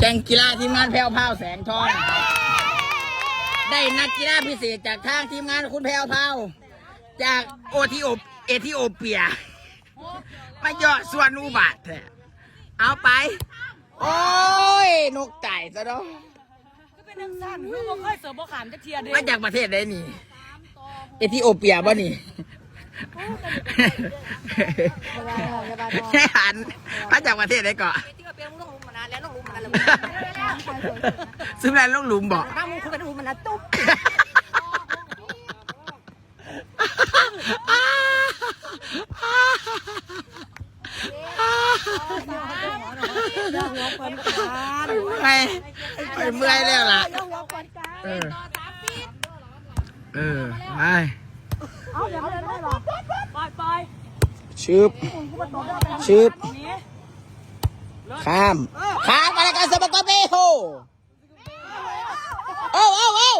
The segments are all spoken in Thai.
แข่งกีฬาทีมงานแพรวพราวแสงทองได้นักกีฬาพิเศษจากทางทีมงานคุณแพรวพราวจากเอธิโอเปียมาเยาะส่วนอุบัติเอาไปโอ้ยนกไก่ซะเนาะก็เป็นนักสั่นคือบ่เคยเสิร์ฟบ่ขามจะเทียเด้มาจากประเทศใดนี่เอธิโอเปียบ่นี่แค่หันมาจากประเทศไหนก่อนที่ว่าเป็นลูกหลุมมานานแล้วลูกหลุมมานานแล้วซึ่งแม่ลูกหลุมบอกถ้ามึงคุยเป็นลูกหลุมมานานตุ๊บไปเมื่อยแล้วล่ะไปเอาเดี๋ยวเลยได้หรอปล่อยชืบข้ามอะไรกันสมกเบโฮโอ้ออก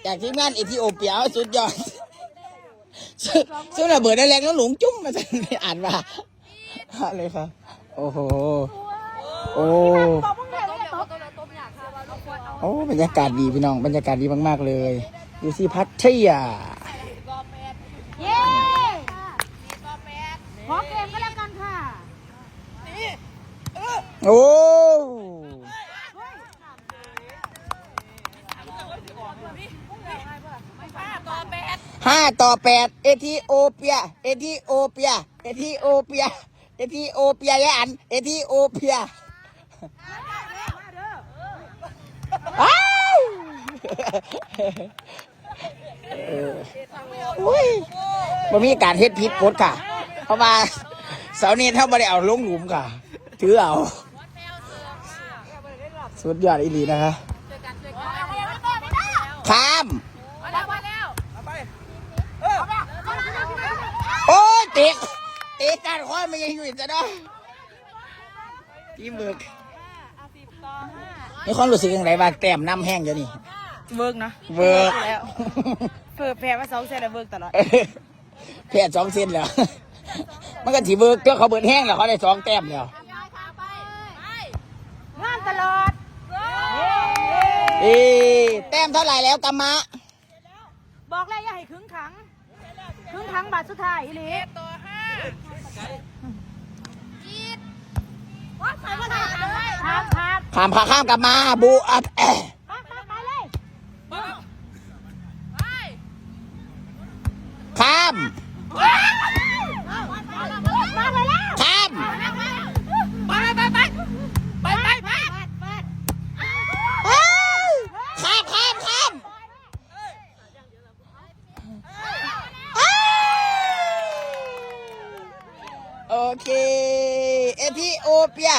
จากทีมงานเอธิโอเปียสุดยอดซึ่งระเบิดได้แรงแล้วหลงจุ้มมาจะอ่านว่าอะไรครับโอ้โหโอ้บรรยากาศดีพี่น้องบรรยากาศดีมากๆเลยอยู่ที่พัทยาเย้ขอเกมก็แล้วกันค่ะโอ้5-8เอธิโอเปียยะอันเอธิโอเปียมันมีการเฮ็ดพิษกดค่ะเพราะว่าเสาร์นี้ถ้าไม่ได้เอาลงหลุมค่ะถือเอาสุดยอดอีหลีนะคะข้ามโอ้ยเตะการคว้าไม่ยังอยู่อีกจะได้ทีมเบิกมีความรู้สึกยังไงบ้างแต้มน้ำแห้งเดี๋ยวนี้เวิร์กนะเวิร์กแล้วแพ้มา2 เซนแล้วเวิร์กตลอดแพ้2 เซนแล้วมันก็ถีเวิร์กเพื่อเขาเบิดแห้งแล้วเขาได้2 แต้มแล้วงานตลอดแต้มเท่าไหร่แล้วกัมมะบอกแล้วอย่าให้ครึ่งขังบาทสุดท้ายอีหลีตัว5ข้ามกลับมาบูอัพไปเลยข้ามโอเคเอธิโอเปีย